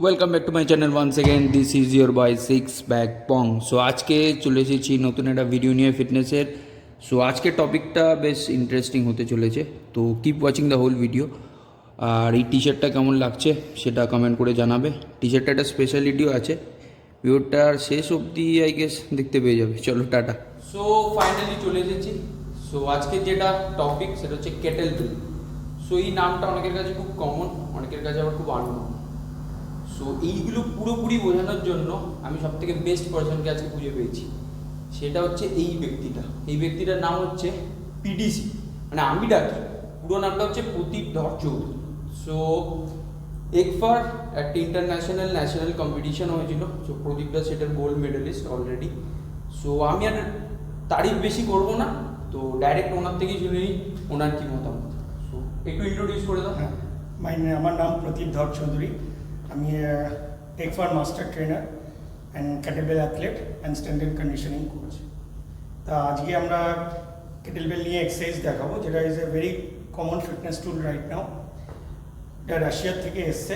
Welcome back to my channel once again this is your boy six back pong. So আজকে চলে এসেছি নতুন একটা ভিডিও নিয়ে ফিটনেসের। সো আজকের টপিকটা বেশ ইন্টারেস্টিং হতে চলেছে, তো keep watching the whole video. আর এই টি শার্টটা কেমন লাগছে সেটা কমেন্ট করে জানাবে। টি শার্টটা একটা স্পেশালিটিও আছে, ভিডিওটার শেষ অবধি আই গেস দেখতে পেয়ে যাবে। চলো টাটা। সো ফাইনালি চলে এসেছি। সো আজকে যেটা টপিক সেটা হচ্ছে কেটেল বেল। সো এই নামটা অনেকের কাছে খুব কমন, অনেকের কাছে আবার খুব আনকমন। সো এইগুলো পুরোপুরি বোঝানোর জন্য আমি সব থেকে বেস্ট পারসনকে আজকে খুঁজে পেয়েছি। সেটা হচ্ছে এই ব্যক্তিটা। এই ব্যক্তিটার নাম হচ্ছে পিডিসি, মানে আমি ডাকি, পুরো নামটা হচ্ছে প্রদীপ ধর চৌধুরী। সো একবার একটা ইন্টারন্যাশনাল ন্যাশনাল কম্পিটিশন হয়েছিল। সো প্রদীপদা সেটার গোল্ড মেডেলিস্ট অলরেডি। সো আমি আর তারিফ বেশি করব না, তো ডাইরেক্ট ওনার থেকেই শুনে নিই ওনার কী মতামত। সো একটু ইন্ট্রোডিউস করে দাও। হ্যাঁ, আমার নাম প্রদীপ ধর চৌধুরী। আমি টেকফার master trainer and kettlebell athlete and strength and conditioning coach. তা আজকে আমরা কেটেলবেল নিয়ে এক্সারসাইজ দেখাবো, যেটা is a very common fitness tool right now. এটা রাশিয়ার থেকে এসছে।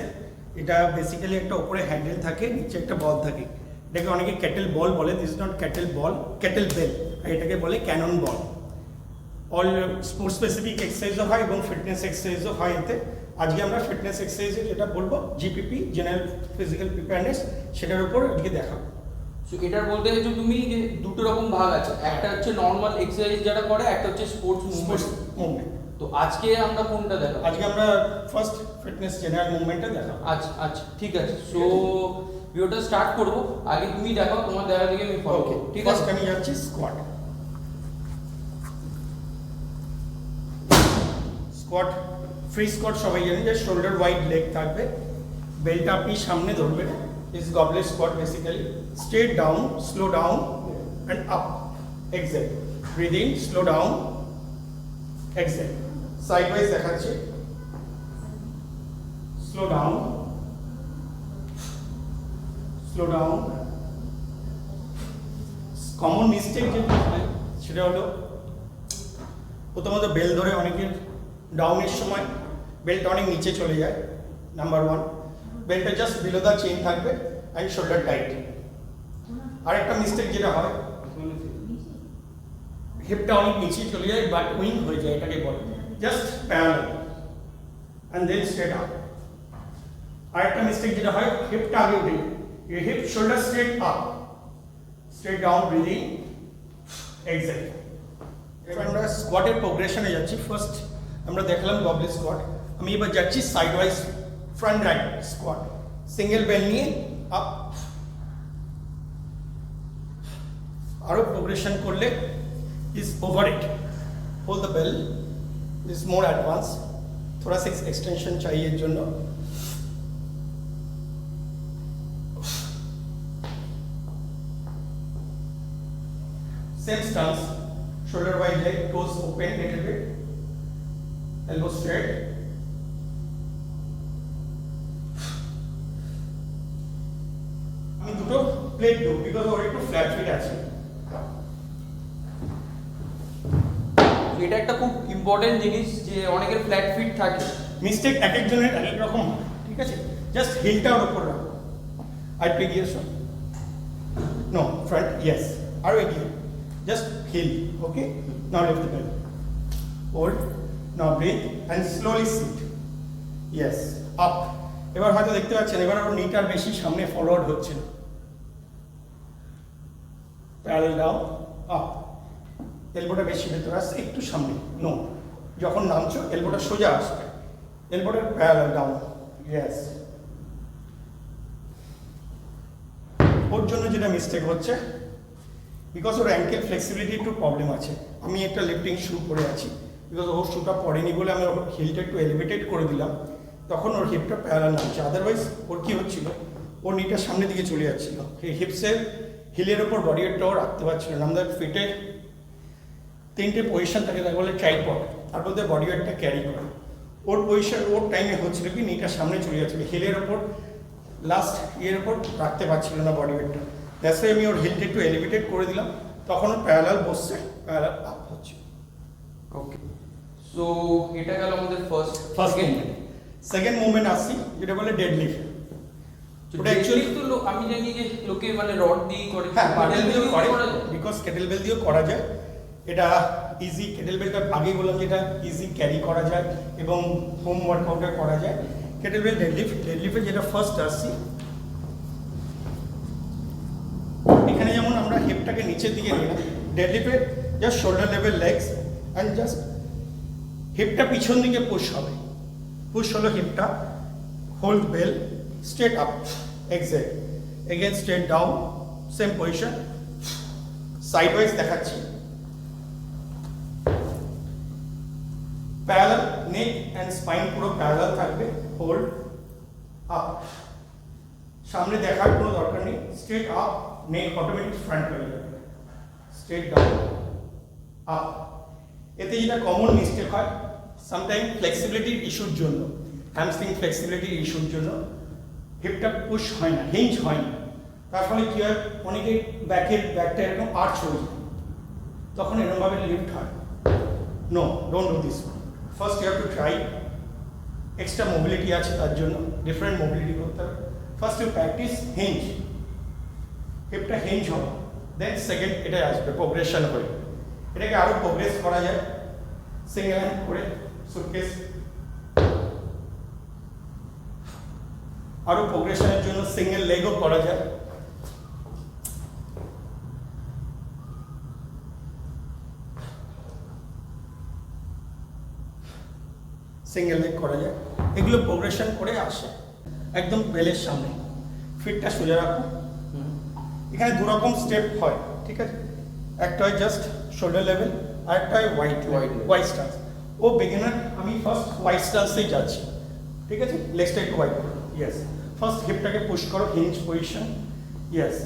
এটা বেসিক্যালি একটা ওপরে হ্যান্ডেল থাকে, নিচে একটা বল থাকে। এটাকে অনেকে ক্যাটেল বল বলে। This is not kettle ball, kettle bell. আর এটাকে বলে cannon ball. All sports specific এক্সারসাইজও হয় এবং ফিটনেস এক্সারসাইজও হয় এতে। আজকে আমরা ফিটনেস এক্সারসাইজে যেটা বলবো, জিপিপি, জেনারেল ফিজিক্যাল প্রিপেয়ারনেস, সেটার উপর আজকে দেখাবো। সো এটার বলতে চাইছো তুমি যে দুটো রকম ভাগ আছে, একটা হচ্ছে নর্মাল এক্সারসাইজ যারা করে, একটা হচ্ছে স্পোর্টস মুভমেন্ট। তো আজকে আমরা কোনটা দেখাবো? আজকে আমরা ফার্স্ট ফিটনেস জেনারেল মুভমেন্টটা দেখাবো। আচ্ছা আচ্ছা, ঠিক আছে। সো ভিডিওটা স্টার্ট করবো, আগে তুমি দেখাও, তোমার দেখা থেকে আমি ফলো করব। ঠিক আছে, আমি যাচ্ছি স্কোয়াট। স্কোয়াট, ফ্রি স্কোয়াট সবাই জানেন যে শোল্ডার ওয়াইড লেগ থাকবে, বেল্ট আপনি সামনে ধরবেন। Is goblet squat basically. Straight down, slow down and up, exhale. Breathe in, slow down, exhale. Side wise দেখাচ্ছি। Slow down, slow down. Common mistake যেটা হয় সেটা হলো প্রথমত বেল ধরে অনেকের ডাউনের সময় বেল্ট অনেক নিচে চলে যায়। নাম্বার ওয়ান, বেল্টটা জাস্ট বিলো দ্য চেইন থাকবে অ্যান্ড শোল্ডার টাইট। আরেকটা মিস্টেক যেটা হয়, হিপটা অনেক নিচে চলে যায়, বাট উইং হয়ে যায়, এটাকে বলে just parallel and then straight up. আরেকটা মিস্টেক যেটা হয়, হিপটা আগে উঠে, hip shoulder straight up, straight down, breathing, exhale. এবার আমরা স্কোয়াটের প্রোগ্রেশনে যাচ্ছি। ফার্স্ট আমরা দেখলাম গবলেট স্কোয়াট। আমি এবার যাচ্ছি side wise front right squat. Single bell নিয়ে আপ। আরও প্রোগ্রেশন করলে is over it. Hold the bell, is more advance. थोड़ा सा एक्सटेंशन चाहिए এর জন্য। Same stance, shoulder wide leg, toes open little bit, elbow straight. আমি দুটো প্লেট দেবো বিকজ ওর একটু ফ্ল্যাট ফিট আছে। এটা একটা খুব ইম্পর্টেন্ট জিনিস যে অনেকের ফ্ল্যাট ফিট থাকে। মিস্টেক এক একজনের এক এক রকম, ঠিক আছে? জাস্ট হিলটা ওর উপর রাখো। আর এগিয়ে এসো। নো ফ্রন্ট, ইয়েস, আরও এগিয়ে। Just heel, okay? Now lift the belt. Hold. Now breathe and slowly sit. Yes, up. এবার হয়তো দেখতে পাচ্ছেন এবার ওর নিটার বেশি সামনে ফরওয়ার্ড হচ্ছে না। Parallel down, up. এলবোটা বেশি ভেতরে আসছে, একটু সামনে। নো, যখন নামছো এলবোটা সোজা আসবে। এলবোটা প্যারালাল ডাউন, ইয়েস। ওর জন্য যেটা মিস্টেক হচ্ছে, বিকজ ওর অ্যাঙ্কেল ফ্লেক্সিবিলিটি একটু প্রবলেম আছে। আমি একটা লিফটিং শু পরে আছি, বিকজ ওর শুটা পরেনি বলে আমি ওর হিলটা একটু এলিভেটেড করে দিলাম, তখন ওর হিপটা প্যারালাল নামছে। আদারওয়াইজ ওর কী হচ্ছিল, ওর নিটা সামনের দিকে চলে যাচ্ছিল। হিপসের হিলের ওপর বডি ওয়েটটাও রাখতে পারছিল না। আমাদের ফিটে তিনটে পজিশন থাকে, তাকে বলে ট্রাইপড, তার মধ্যে বডি ওয়েটটা ক্যারি করে। ওর পজিশন ওর টাইমে হচ্ছিল কি, নিটা সামনে চলে যাচ্ছিল, হিলের ওপর লাস্ট ইয়ের ওপর রাখতে পারছিল না বডি ওয়েটটা। দ্যাটস ওয়াই আমি ওর হিলটা একটু এলিভেটেড করে দিলাম, তখন ওর প্যারালাল বসছে, প্যারালাল আপ হচ্ছে। ওকে, সো এটা গেল আমাদের ফার্স্ট মুভমেন্ট। সেকেন্ড মুভমেন্ট আসছি, যেটা বলে ডেড লিফট। ওটা actually- তো আমি জানি যে লোকে মানে রড দিয়ে করে হ্যাঁ পাটেল কেটেল দিয়েও করে করা যায়। বিকজ কেটেল বেল দিয়েও করা যায়। এটা ইজি, কেটেল বেলটা আগেই বললাম যেটা ইজি ক্যারি করা যায় এবং হোম ওয়ার্কআউটে করা যায়। কেটেল বেল ডেডলিফটে যেটা ফার্স্ট আসছি, এখানে যেমন আমরা হিপটাকে নিচের দিকে নিলাম, ডেডলিফটে just shoulder level legs and just হিপটা পিছন দিকে পুশ হবে, পুশ হলো হিপটা, হোল্ড বেল, স্ট্রেট আপ, এক্সেট, again straight down, same position, sidewise দেখাচ্ছি, প্যারালাল, নেক অ্যান্ড স্পাইন পুরো প্যারালাল থাকবে, হোল্ড আপ, সামনে দেখার কোনো দরকার নেই, straight up, neck automatic front হয়ে যাবে, স্ট্রেট ডাউন, আপ। এতে যেটা কমন মিস্টেক হয় সামটাইম ফ্লেক্সিবিলিটির ইস্যুর জন্য, হ্যামস্ট্রিং ফ্লেক্সিবিলিটির ইস্যুর জন্য হিপটা পুশ হয় না, হিঞ্জ হয় না, তার ফলে কি হয় অনেকের ব্যাকটা এরকম আর্চ হয়ে যায়, তখন এরকমভাবে লিফট হয়। No, don't do this. First you have to try, extra mobility আছে তার জন্য, ডিফারেন্ট মোবিলিটি করতে হবে। ফার্স্ট ইউ প্র্যাকটিস হিঞ্জ, হিপটা হিঞ্জ হবে, দেন সেকেন্ড এটা আসবে প্রোগ্রেশন হয়ে। এটাকে আরো প্রোগ্রেস করা যায় সিঙ্গেল হ্যান্ড করে, সুটকেস আরো প্রোগ্রেশনের জন্য সিঙ্গেল লেগও করা যায়। সিঙ্গেল লেগ করা যায়, এগুলো প্রোগ্রেশন করে আসে। একদম বেলের সামনে ফিটটা সোজা রাখো। এখানে দু রকম স্টেপ হয়, ঠিক আছে, একটা হয় জাস্ট শোল্ডার লেভেল, আর একটা হয় হোয়াইট স্টান্স। ও বিগিনার, আমি ফার্স্ট হোয়াইট স্টান্সেই যাচ্ছি, ঠিক আছে, লেগসটা একটু হোয়াইট করো, ইয়েস। ফার্স্ট হিপটাকে পুশ করো, হিঞ্জ পজিশন, ইয়েস।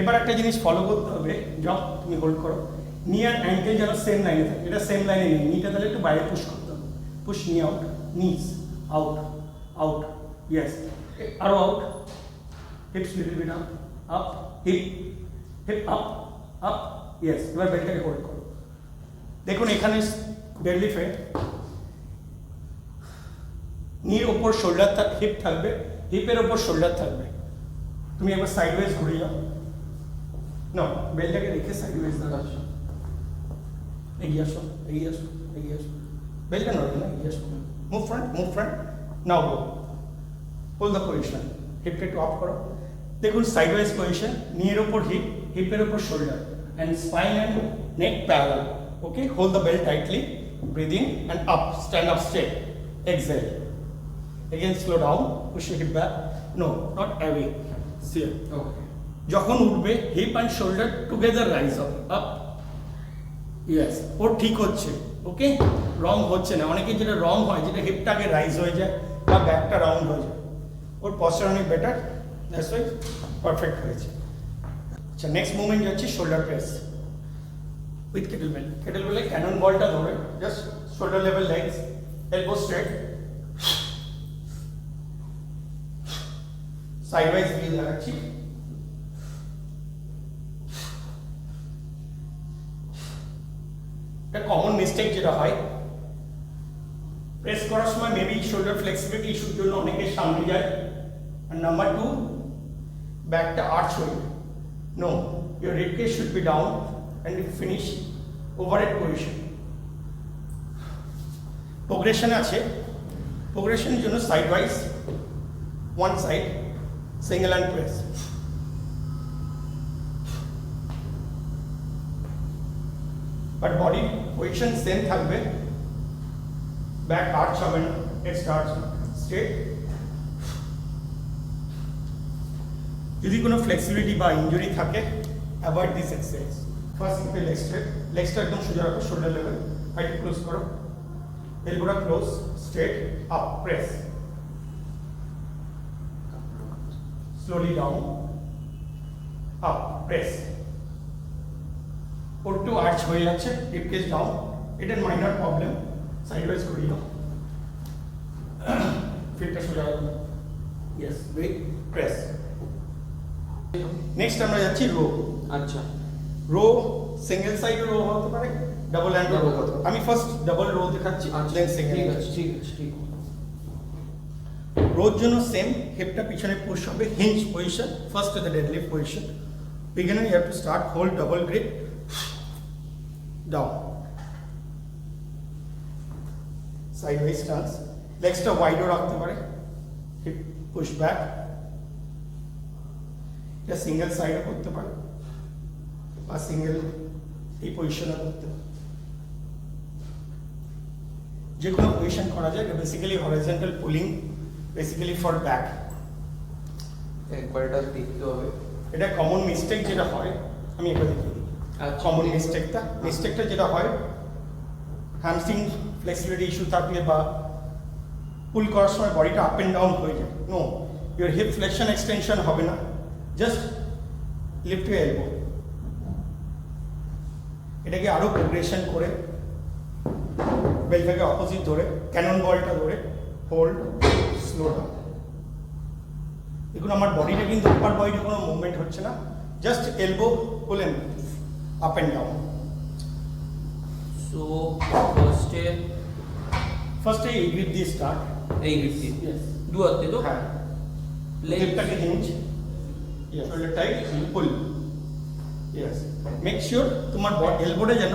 এবার একটা জিনিস ফলো করতে হবে, যখন তুমি হোল্ড করো, নি আর অ্যাঙ্কেল যেন সেম লাইনে থাকে, এটা সেম লাইনে নেই, নিটা তাহলে একটু বাইরে পুশ করতে হবে, push knee out, knees out, out, yes, আরো out, hips little bit up, up, hip, hip up, up, yes. এবার বেলটাকে হোল্ড করো। দেখুন এখানে ডেডলিফটে নির ওপর শোল্ডার হিপ থাকবে, হিপের ওপর শোল্ডার থাকবে। তুমি একবার সাইডওয়েজ ঘুরে যাও, না বেলটাকে রেখে সাইডওয়েজ দাঁড়াচ্ছো, এগিয়ে আসো, এগিয়ে আসো, এগিয়ে আসো, বেলটা নড়বে না, এগিয়ে আসো, move front, now go, hold the position, হিপটা একটু আপ করো। দেখুন সাইডওয়েজ পজিশন, নিয়ের ওপর হিপ, হিপের ওপর shoulder, and spine and neck parallel. Okay, hold the belt tightly, breathe in and up, stand up straight, exhale. Again slow down, push your hip back, no, not away, see. Okay, যখন উঠবে hip and shoulder together rise হবে, up, yes. ওর ঠিক হচ্ছে, ওকে, রং হচ্ছে না। অনেকে যেটা রং হয়, যেটা হিপটাকে রাইজ হয়ে যায় বা ব্যাকটা রাউন্ড হয়ে যায়, ওর পশ্চার অনেক বেটার, দ্যাটস ওয়াই পারফেক্ট হয়েছে। আচ্ছা, নেক্সট মুভমেন্ট যাচ্ছে shoulder press with kettlebell. কেটেল বেলে ক্যানন বলটা ধরে just shoulder level legs, elbow straight, sidewise দিয়ে দেখাচ্ছি, একটা কমন মিস্টেক যেটা হয়, প্রেস করার সময় মেবি শোল্ডার ফ্লেক্সিবিলিটি ইস্যুর জন্য অনেকে সামনে যায়, আর নাম্বার 2 ব্যাকটা আর্চ হয়ে যায়। No, your rib cage should be down and you finish overhead position. Progression আছে, progression-এর জন্য sidewise, one side, single hand press. But body position same থাকবে, back arch হবে না, extra arch straight. যদি কোনো ফ্লেক্সিবিলিটি বা ইনজুরি থাকে, avoid this exercise. First keep লেগসটা একদম সোজা রাখো, শোল্ডার লেভেল, হাইট ক্লোজ করো, এলবোটা close, straight up, press, slowly down, up, press. ওর টু আর্চ হয়ে যাচ্ছে, হিপ কেজ ডাউন, এটার মাইনর প্রবলেম, সাইডওয়াইজ করিয়ে দাও, ফিটটা সোজা রাখো, ইয়েস, উইথ প্রেস। নেক্সট আমরা যাচ্ছি রো। আচ্ছা, রো সিঙ্গেল সাইড রো হতে পারে, ডাবল হ্যান্ড রো হতে পারে। আমি ফার্স্ট ডাবল রো দেখাচ্ছি, দেন সিঙ্গেল। ঠিক আছে, ঠিক আছে, ঠিক আছে। রোজ জন্য সেম, হিপটা পিছনে পুশ হবে, hinge position, first to the deadlift position. Beginner, you have to start, hold double grip, down. Sideways stance. Legs টা wide রাখতে পারে, hip push back. এটা সিঙ্গেল সাইডে করতে পারে বা সিঙ্গেল এই পজিশনে করতে পারে, যে কোনো পজিশন করা যায়। Basically horizontal pulling, basically for back. একবার এটা দেখতে হবে। এটা কমন মিস্টেক যেটা হয়, আমি এটা দেখিয়ে দিই। কমন মিস্টেকটা যেটা হয়, হ্যামস্ট্রিং ফ্লেক্সিবিলিটি ইস্যু থাকলে বা পুল করার সময় বডিটা আপ অ্যান্ড ডাউন হয়ে যায়। No, your hip flexion extension হবে না, জাস্ট লিফট টু এলবো। এটাকে আরো প্রোগ্রেশন করে বেলটাকে অপোজিট ধরে, ক্যানন বলটা ধরে, হোল্ড, স্লো ডাউন। দেখুন আমার বডিটা কিন্তু আপার বডিতে কোনো মুভমেন্ট হচ্ছে না, just elbow pull and up and down. So ফার্স্টে এই গ্রিপ দিয়ে স্টার্ট, এই গ্রিপ ইয়েস, দু হাতে তো হ্যাঁ, লেগটাকে হিঞ্জ, ইয়েস, শোল্ডার টাইট, পুল, ইয়েস। মেক শিওর তোমার এলবোটা যেন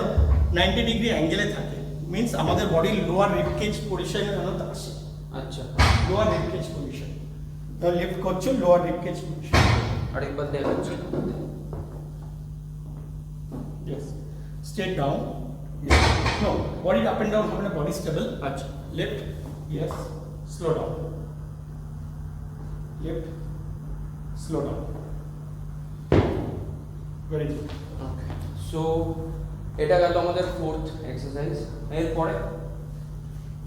90 ডিগ্রি অ্যাঙ্গেলে থাকে, মিন্স আমাদের বডির লোয়ার রিবকেজ পজিশনে যেন আসে। আচ্ছা, লোয়ার রিবকেজ পজিশন, তাহলে লিফট করছো লোয়ার রিবকেজ পজিশন। আরেকবার দেখাচ্ছি। Yes. Straight down. Yes. No. Body up and down. Have a body stable. আচ্ছা, Lift. Yes. Slow down. Lift. Slow down. Very good. ওকে। সো এটা গেল আমাদের ফোর্থ এক্সারসাইজ।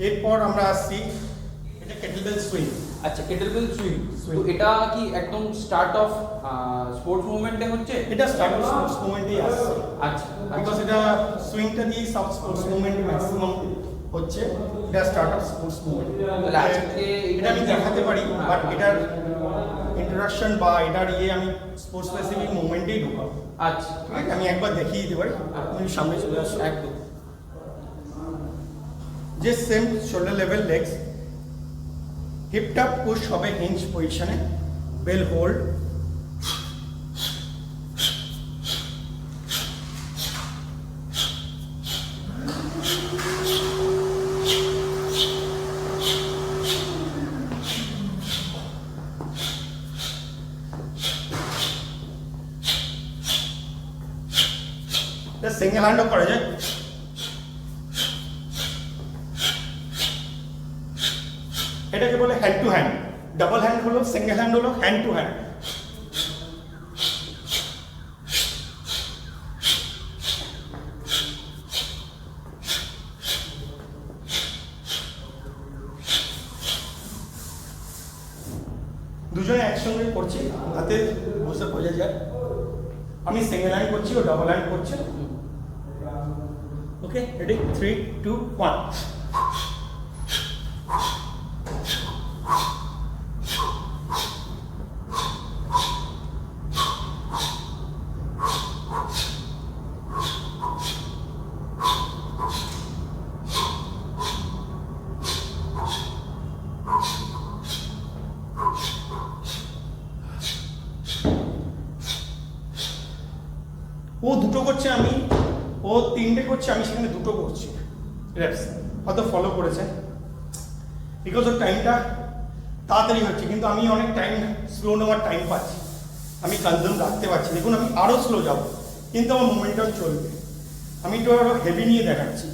এরপরে আমরা আসছি, এটা কেটলবেল সুইং। আচ্ছা, কেটেলবেল সুইং। Swing. তো এটা কি একদম স্টার্ট অফ স্পোর্টস মুভমেন্টে হচ্ছে? এটা স্টার্ট অফ স্পোর্টস মুভমেন্টেই আসছে, আচ্ছা, বিকজ এটা সুইংটা দিয়ে সব স্পোর্টস মুভমেন্ট ম্যাক্সিমাম হচ্ছে। এটা স্টার্ট অফ স্পোর্টস মুভমেন্ট। তাহলে আজকে এটা আমি দেখাতে পারি, বাট এটার ইন্ট্রোডাকশন বা এটার আমি স্পোর্টস স্পেসিফিক মুভমেন্টেই ঢোকাবো। আচ্ছা, ঠিক আছে, আমি একবার দেখিয়ে দিতে পারি, আপনি সামনে চলে আসুন। একদম। যে সেম শোল্ডার লেভেল লেগস, হিপটা পুশ হবে হিঞ্জ পজিশনে, বেল হোল্ড, সিঙ্গেল হ্যান্ডও করা যায়। এটাকে বলে hand to hand. Double hand হলো, সিঙ্গেল হ্যান্ড হলো, হ্যান্ড টু হ্যান্ড। দুজনে একসঙ্গে করছি, হাতে বসে বোঝা যায়। আমি সিঙ্গেল হ্যান্ড করছি, ও ডাবল হ্যান্ড করছে। ওকে, রেডি, 3, 2, 1। ও দুটো করছে, ও তিনটে করছে, আমি সেখানে দুটো করছি। রেপস হয়তো ফলো করেছেন, বিকজ ওর টাইমটা তাড়াতাড়ি হচ্ছে, কিন্তু আমি অনেক টাইম স্লো নেওয়ার টাইম পাচ্ছি, আমি কনজিউম রাখতে পারছি। দেখুন আমি আরও স্লো যাব, কিন্তু আমার মোমেন্টাম চলবে। আমি একটু আরও হেভি নিয়ে দেখাচ্ছি।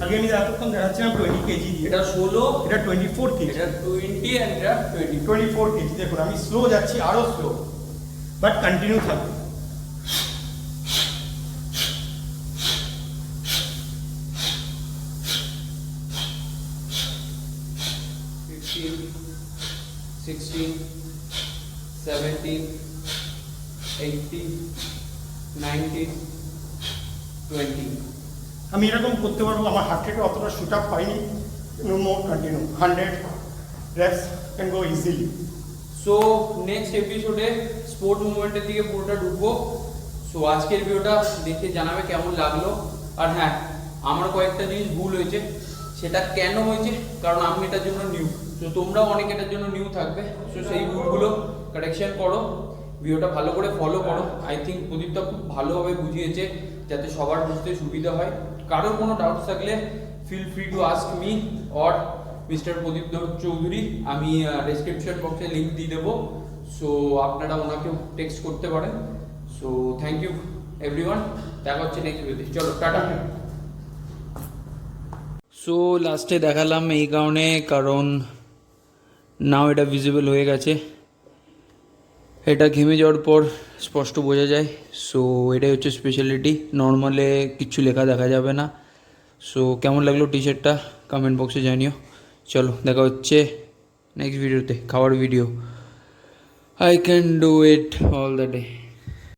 আগে আমি এতক্ষণ দেখাচ্ছিলাম 20 কেজি দিয়ে, এটা 16, এটা 24 কেজি, এটা 20 and এটা 20। 24 কেজি। দেখুন আমি স্লো যাচ্ছি, আরও স্লো, বাট কন্টিনিউ থাকবে। Fifteen, 16, 17, 18, 19, 20। আমি এরকম করতে পারবো, আমার হার্ট রেট অতটা শুট আপ হয়নি। No more, continue 100 reps can go easily. So next এপিসোডে স্পোর্ট মুভমেন্টের দিকে পুরোটা ঢুকবো। সো আজকের ভিডিওটা দেখে জানাবে কেমন লাগলো। আর হ্যাঁ, আমার কয়েকটা জিনিস ভুল হয়েছে, সেটা কেন হয়েছে, কারণ আমি এটার জন্য নিউ। তো তোমরাও অনেক এটার জন্য নিউ থাকবে, সো সেই রুলগুলো কারেকশন করো, ভিডিওটা ভালো করে ফলো করো। আই থিঙ্ক প্রদীপটা খুব ভালোভাবে বুঝিয়েছে যাতে সবার বুঝতে সুবিধা হয়। কারোর কোনো ডাউটস থাকলে feel free to ask me or mister Pradip Chowdhury, আমি ডেসক্রিপশন বক্সে লিঙ্ক দিয়ে দেবো, সো আপনারা ওনাকেও টেক্সট করতে পারেন। সো থ্যাংক ইউ এভরিওয়ান, দেখা হচ্ছে নেক্সট ভিডিওতে, চলো টাটা। সো লাস্টে দেখালাম এই কারণে, কারণ নাও এটা ভিজিবল হয়ে গেছে, এটা ঘেমে যাওয়ার পর স্পষ্ট বোঝা যায়। সো এটাই হচ্ছে স্পেশালিটি, নর্মালে কিছু লেখা দেখা যাবে না। সো কেমন লাগলো টি শার্টটা কমেন্ট বক্সে জানিও। চলো দেখা হচ্ছে নেক্সট ভিডিওতে, খাওয়ার video. I can do it all the day.